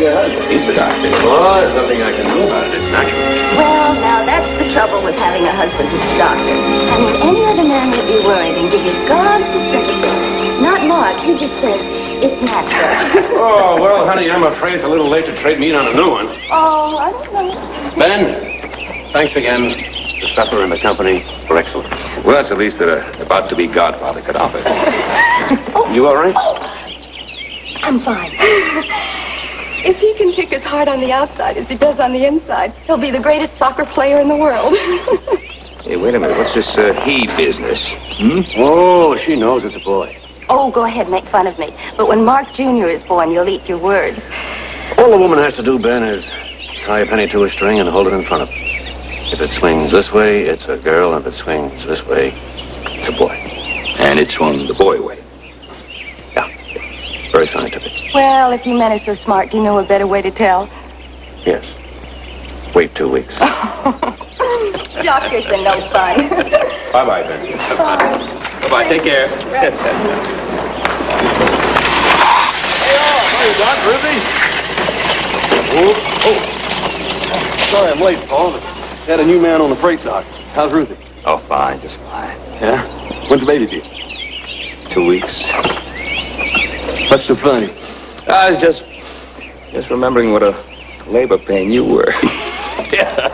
your husband. He's the doctor. Oh, there's nothing I can do about it. It's natural. Well, now that's the trouble with having a husband who's a doctor. I mean, any other man would be worried and give you gobs of sympathy. Not Mark. He just says it's natural. Oh, well, honey, I'm afraid it's a little late to trade me in on a new one. Oh, I don't know. Ben, thanks again. The supper and the company were excellent. Well, that's the least that a about-to-be godfather could offer. You all right? I'm fine. If he can kick as hard on the outside as he does on the inside, he'll be the greatest soccer player in the world. Hey, wait a minute. What's this he business? Oh, she knows it's a boy. Oh, go ahead, make fun of me. But when Mark Jr. is born, you'll eat your words. All a woman has to do, Ben, is tie a penny to a string and hold it in front of her. If it swings this way, it's a girl, and if it swings this way, it's a boy. And it swung the boy way. Yeah, very scientific. Well, if you men are so smart, do you know a better way to tell? Yes. Wait 2 weeks. Doctors are no fun. Bye-bye, Ben. Bye-bye. Take care. Hey, hey, Doc, Ruthie. Oh. Sorry I'm late, Paul. Had a new man on the freight dock. How's Ruthie? Oh, fine. Just fine. Yeah? When's the baby due? 2 weeks. What's so funny? I was just remembering what a labor pain you were. Yeah.